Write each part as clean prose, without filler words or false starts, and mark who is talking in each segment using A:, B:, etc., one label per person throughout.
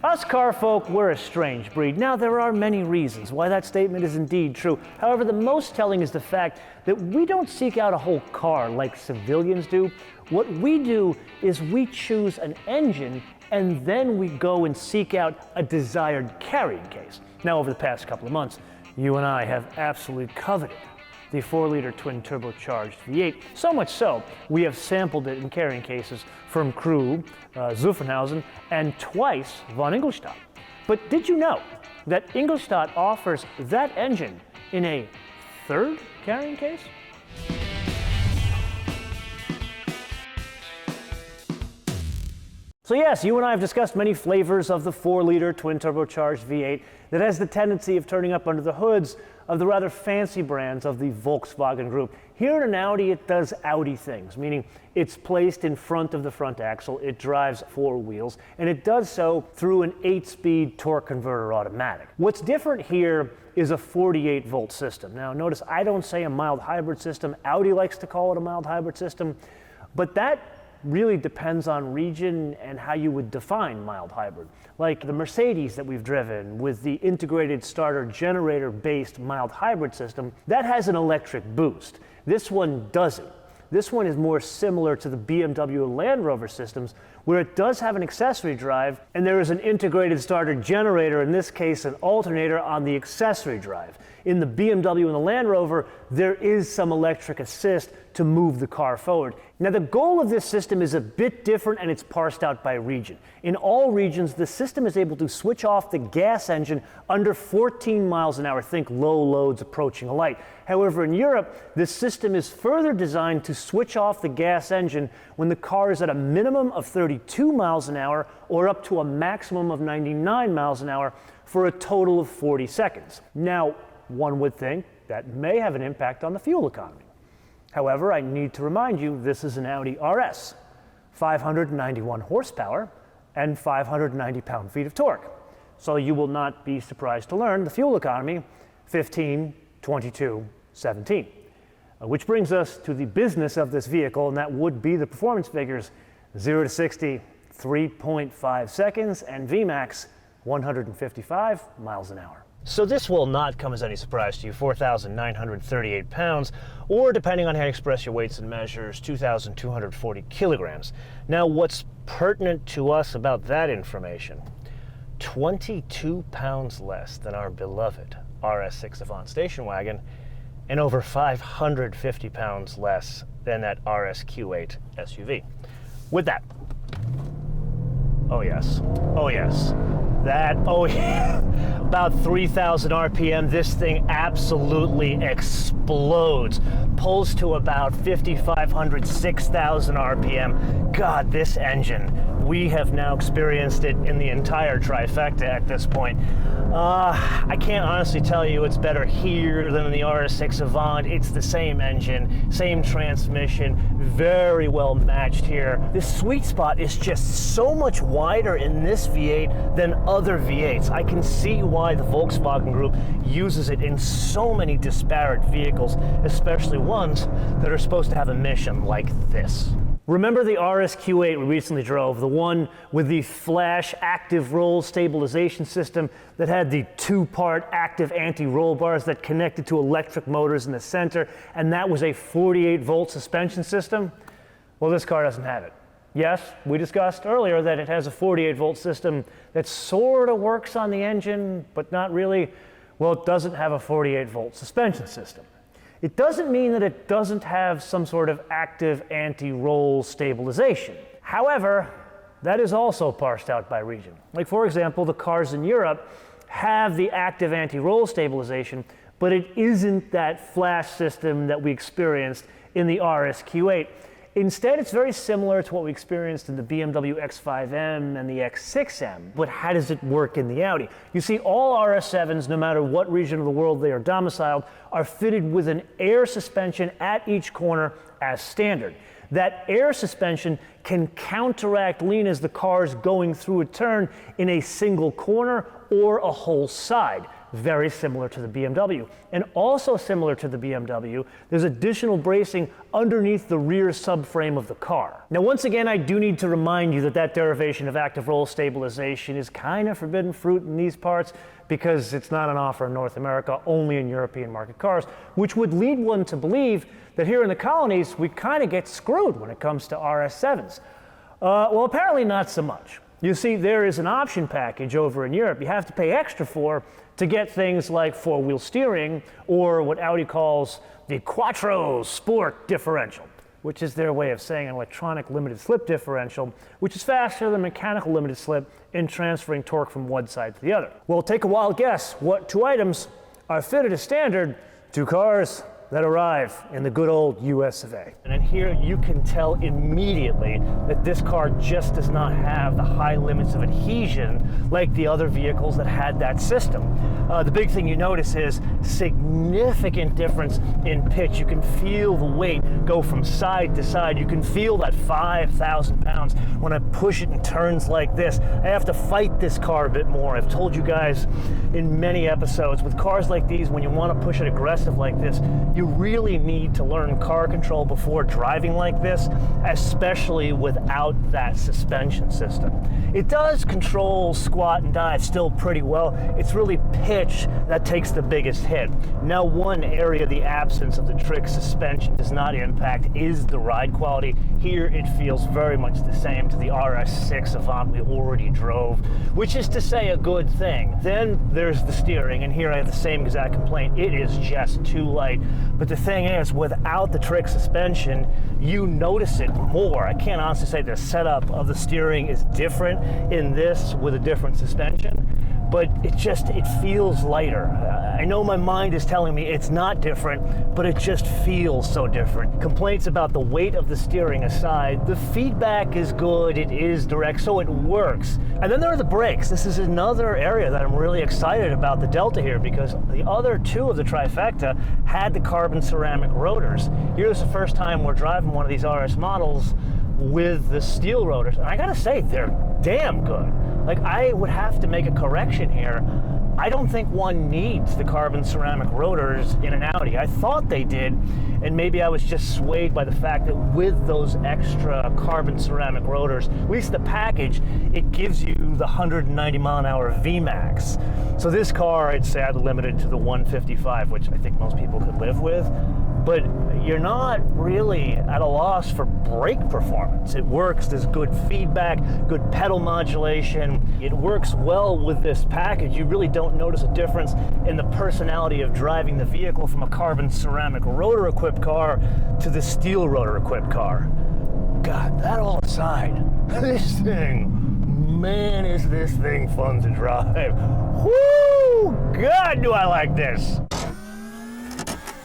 A: Us car folk, we're a strange breed. Now, there are many reasons why that statement is indeed true. However, the most telling is the fact that we don't seek out a whole car like civilians do. What we do is we choose an engine and then we go and seek out a desired carrying case. Now, over the past couple of months, you and I have absolutely coveted the 4-liter twin turbocharged V8. So much so, we have sampled it in carrying cases from Krug, Zuffenhausen, and twice von Ingolstadt. But did you know that Ingolstadt offers that engine in a third carrying case? So yes, you and I have discussed many flavors of the 4-liter twin turbocharged V8 that has the tendency of turning up under the hoods of the rather fancy brands of the Volkswagen Group. Here in an Audi, it does Audi things, meaning it's placed in front of the front axle, it drives 4 wheels, and it does so through an 8-speed torque converter automatic. What's different here is a 48-volt system. Now notice, I don't say a mild hybrid system. Audi likes to call it a mild hybrid system, but that really depends on region and how you would define mild hybrid. Like the Mercedes that we've driven with the integrated starter generator based mild hybrid system, that has an electric boost. This one doesn't. This one is more similar to the BMW and Land Rover systems, where it does have an accessory drive and there is an integrated starter generator, in this case an alternator on the accessory drive. In the BMW and the Land Rover, there is some electric assist to move the car forward. Now the goal of this system is a bit different and it's parsed out by region. In all regions, the system is able to switch off the gas engine under 14 miles an hour, think low loads approaching a light. However, in Europe, this system is further designed to switch off the gas engine when the car is at a minimum of 32 miles an hour or up to a maximum of 99 miles an hour for a total of 40 seconds. Now, one would think that may have an impact on the fuel economy. However, I need to remind you, this is an Audi RS, 591 horsepower and 590 pound-feet of torque. So you will not be surprised to learn the fuel economy, 15, 22, 17. Which brings us to the business of this vehicle, and that would be the performance figures: 0 to 60, 3.5 seconds, and VMAX, 155 miles an hour. So this will not come as any surprise to you, 4,938 pounds, or depending on how you express your weights and measures, 2,240 kilograms. Now what's pertinent to us about that information, 22 pounds less than our beloved RS6 Avant station wagon, and over 550 pounds less than that RSQ8 SUV. With that, oh yes, that, oh yeah, about 3,000 RPM, this thing absolutely explodes. Pulls to about 5,500, 6,000 RPM. God, this engine, we have now experienced it in the entire trifecta at this point. I can't honestly tell you it's better here than in the RS6 Avant. It's the same engine, same transmission, very well matched here. This sweet spot is just so much wider in this V8 than other V8s. I can see why the Volkswagen Group uses it in so many disparate vehicles, especially ones that are supposed to have a mission like this. Remember the RSQ8 we recently drove, the one with the flash active roll stabilization system that had the 2-part active anti-roll bars that connected to electric motors in the center, and that was a 48-volt suspension system? Well, this car doesn't have it. Yes, we discussed earlier that it has a 48-volt system that sort of works on the engine, but not really. Well, it doesn't have a 48-volt suspension system. It doesn't mean that it doesn't have some sort of active anti-roll stabilization. However, that is also parsed out by region. Like, for example, the cars in Europe have the active anti-roll stabilization, but it isn't that flash system that we experienced in the RSQ8. Instead, it's very similar to what we experienced in the BMW X5M and the X6M. But how does it work in the Audi? You see, all RS7s, no matter what region of the world they are domiciled, are fitted with an air suspension at each corner as standard. That air suspension can counteract lean as the car is going through a turn in a single corner or a whole side. very similar to the BMW. And also similar to the BMW, there's additional bracing underneath the rear subframe of the car. Now, once again, I do need to remind you that that derivation of active roll stabilization is kind of forbidden fruit in these parts because it's not on offer in North America, only in European market cars, which would lead one to believe that here in the colonies, we kind of get screwed when it comes to RS7s. Well, apparently not so much. You see, there is an option package over in Europe you have to pay extra for to get things like four-wheel steering or what Audi calls the Quattro Sport differential, which is their way of saying an electronic limited slip differential, which is faster than mechanical limited slip in transferring torque from one side to the other. Well, take a wild guess what two items are fitted as standard to cars that arrive in the good old US of A. And in here you can tell immediately that this car just does not have the high limits of adhesion like the other vehicles that had that system. The big thing you notice is significant difference in pitch. You can feel the weight go from side to side. You can feel that 5,000 pounds when I push it in turns like this. I have to fight this car a bit more. I've told you guys in many episodes, with cars like these, when you want to push it aggressive like this, you really need to learn car control before driving like this, especially without that suspension system. It does control squat and dive still pretty well. It's really pitch that takes the biggest hit. Now, one area the absence of the trick suspension does not impact is the ride quality. Here it feels very much the same to the RS6 Avant we already drove, which is to say a good thing. Then there's the steering, and here I have the same exact complaint. It is just too light. But the thing is, without the trick suspension, you notice it more. I can't honestly say the setup of the steering is different in this with a different suspension, but it feels lighter. I know my mind is telling me it's not different, but it just feels so different. Complaints about the weight of the steering aside, the feedback is good, it is direct, so it works. And then there are the brakes. This is another area that I'm really excited about the Delta here, because the other two of the Trifecta had the carbon ceramic rotors. Here's the first time we're driving one of these RS models with the steel rotors, and I gotta say, they're damn good. Like, I would have to make a correction here. I don't think one needs the carbon ceramic rotors in an Audi. I thought they did, and maybe I was just swayed by the fact that with those extra carbon ceramic rotors, at least the package, it gives you the 190 mile an hour VMAX. So this car, I'd say I'd limit it to the 155, which I think most people could live with. But you're not really at a loss for brake performance. It works, there's good feedback, good pedal modulation. It works well with this package. You really don't notice a difference in the personality of driving the vehicle from a carbon ceramic rotor equipped car to the steel rotor equipped car. God, that all aside, this thing, man, is this thing fun to drive. Whoo! God, do I like this.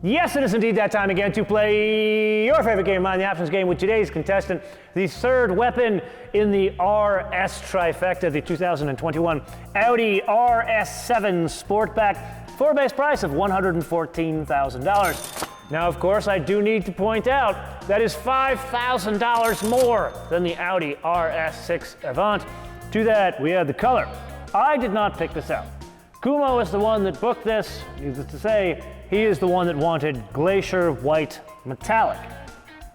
A: Yes, it is indeed that time again to play your favorite game, Mind the Options game, with today's contestant, the third weapon in the RS Trifecta, the 2021 Audi RS7 Sportback, for a base price of $114,000. Now, of course, I do need to point out that is $5,000 more than the Audi RS6 Avant. To that, we add the color. I did not pick this out. Kumo is the one that booked this. Needless to say, he is the one that wanted Glacier White Metallic.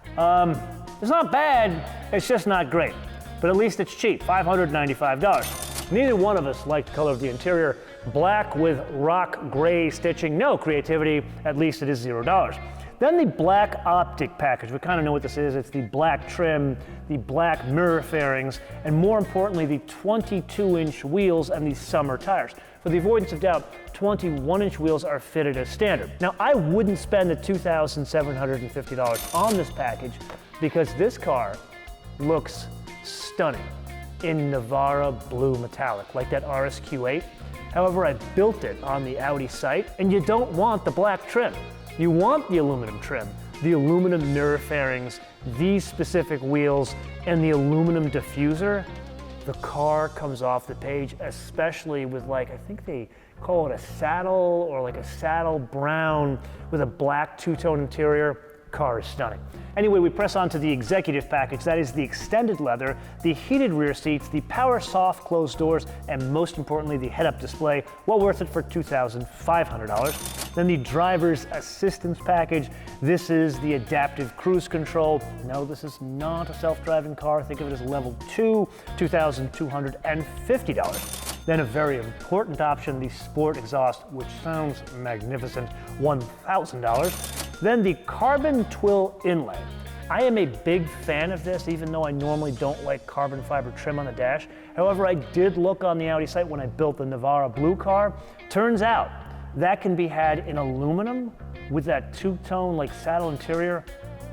A: It's not bad, it's just not great. But at least it's cheap, $595. Neither one of us liked the color of the interior. Black with rock gray stitching, no creativity, at least it is $0. Then the black optic package, we kind of know what this is. It's the black trim, the black mirror fairings, and more importantly, the 22-inch wheels and the summer tires. For the avoidance of doubt, 21-inch wheels are fitted as standard. Now, I wouldn't spend the $2,750 on this package because this car looks stunning in Navarra blue metallic, like that RSQ8. However, I built it on the Audi site, and you don't want the black trim. You want the aluminum trim, the aluminum mirror fairings, these specific wheels, and the aluminum diffuser. The car comes off the page, especially with, like, I think they call it a saddle or like a saddle brown with a black two-tone interior. car is stunning. Anyway, we press on to the executive package. That is the extended leather, the heated rear seats, the power soft closed doors, and most importantly, the head-up display. Well worth it for $2,500. Then the driver's assistance package. This is the adaptive cruise control. No, this is not a self-driving car. Think of it as level 2, $2,250. Then a very important option, the sport exhaust, which sounds magnificent, $1,000. Then the carbon twill inlay. I am a big fan of this, even though I normally don't like carbon fiber trim on the dash. However, I did look on the Audi site when I built the Navara Blue car. Turns out that can be had in aluminum with that two-tone like saddle interior.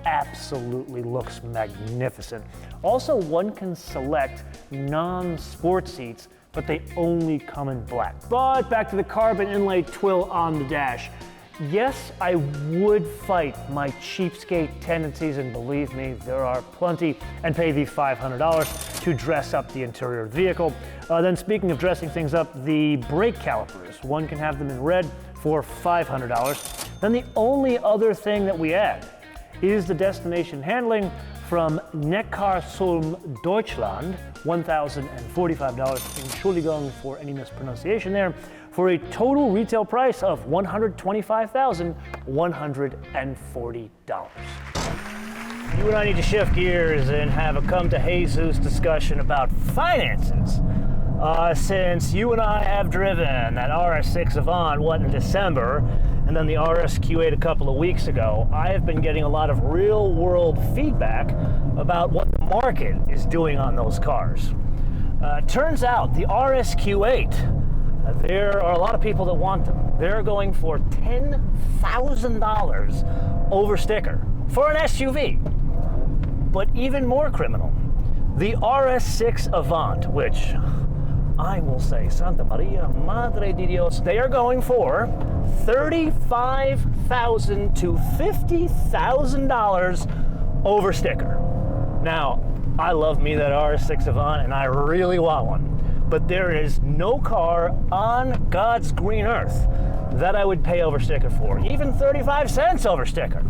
A: Absolutely looks magnificent. Also, one can select non-sport seats, but they only come in black. But back to the carbon inlay twill on the dash. Yes, I would fight my cheapskate tendencies, and believe me, there are plenty, and pay the $500 to dress up the interior of the vehicle. Then speaking of dressing things up, the brake calipers. One can have them in red for $500. Then the only other thing that we add is the destination handling from Neckarsulm, Deutschland, $1,045. Entschuldigung for any mispronunciation there, for a total retail price of $125,140. You and I need to shift gears and have a come to Jesus discussion about finances. Since you and I have driven that RS6 Avant, in December, and then the RSQ8 a couple of weeks ago, I have been getting a lot of real world feedback about what the market is doing on those cars. Turns out the RSQ8, there are a lot of people that want them. They're going for $10,000 over sticker for an SUV. But even more criminal, the RS6 Avant, which I will say, Santa Maria Madre de Dios, they are going for $35,000 to $50,000 over sticker. Now, I love me that RS6 Avant, and I really want one. But there is no car on God's green earth that I would pay over sticker for, even 35 cents over sticker.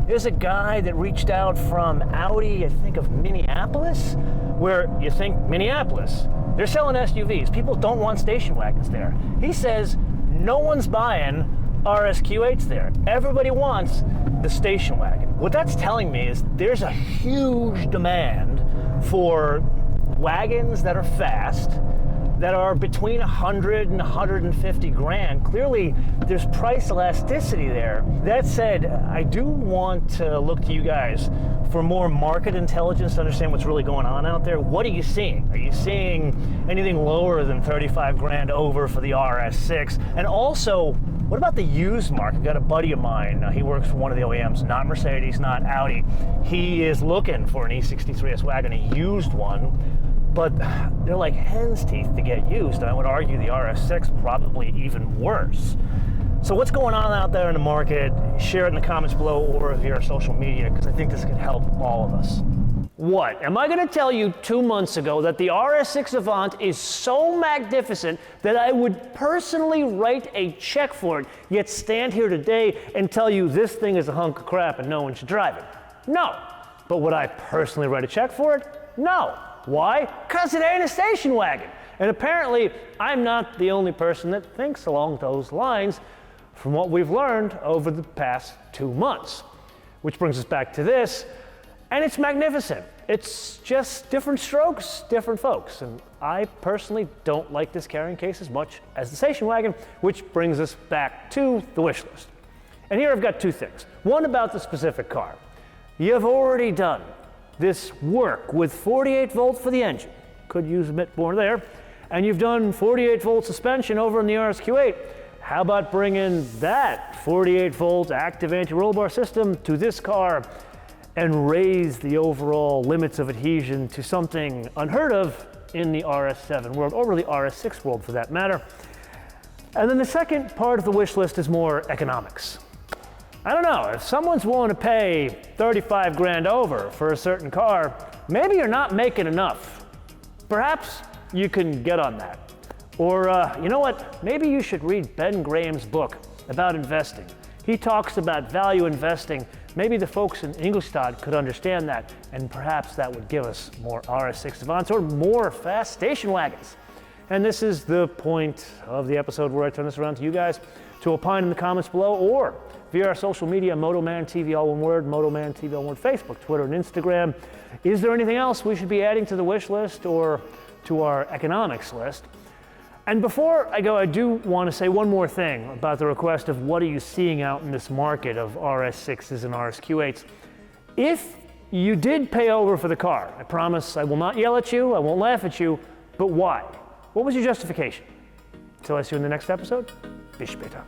A: There's a guy that reached out from Audi, I think of Minneapolis, where you think Minneapolis, they're selling SUVs. People don't want station wagons there. He says no one's buying RSQ8s there. Everybody wants the station wagon. What that's telling me is there's a huge demand for wagons that are fast, that are between 100 and 150 grand. Clearly, there's price elasticity there. That said, I do want to look to you guys for more market intelligence to understand what's really going on out there. What are you seeing? Are you seeing anything lower than 35 grand over for the RS6? And also, what about the used market? I've got a buddy of mine, he works for one of the OEMs, not Mercedes, not Audi. He is looking for an E63S wagon, a used one, but they're like hen's teeth to get used. I would argue the RS6 probably even worse. So what's going on out there in the market? Share it in the comments below or via social media, because I think this could help all of us. What? Am I going to tell you 2 months ago that the RS6 Avant is so magnificent that I would personally write a check for it, yet stand here today and tell you this thing is a hunk of crap and no one should drive it? No. But would I personally write a check for it? No. Why? Because it ain't a station wagon. And apparently, I'm not the only person that thinks along those lines from what we've learned over the past 2 months. Which brings us back to this, and it's magnificent. It's just different strokes, different folks. And I personally don't like this carrying case as much as the station wagon, which brings us back to the wish list. And here I've got 2 things. One about the specific car. You've already done this work with 48 volts for the engine. Could use a bit more there. And you've done 48 volt suspension over in the RSQ8. How about bringing that 48 volt active anti-roll bar system to this car and raise the overall limits of adhesion to something unheard of in the RS7 world, or really RS6 world for that matter. And then the second part of the wish list is more economics. I don't know, if someone's willing to pay 35 grand over for a certain car, maybe you're not making enough. Perhaps you can get on that. Or, you know what, maybe you should read Ben Graham's book about investing. He talks about value investing, maybe the folks in Ingolstadt could understand that, and perhaps that would give us more RS6 Avants or more fast station wagons. And this is the point of the episode where I turn this around to you guys to opine in the comments below, or via our social media, MotoManTV, all one word, MotoManTV, all one word, Facebook, Twitter, and Instagram. Is there anything else we should be adding to the wish list or to our economics list? And before I go, I do want to say one more thing about the request of what are you seeing out in this market of RS6s and RSQ8s. If you did pay over for the car, I promise I will not yell at you, I won't laugh at you, but why? What was your justification? Until I see you in the next episode, bis später.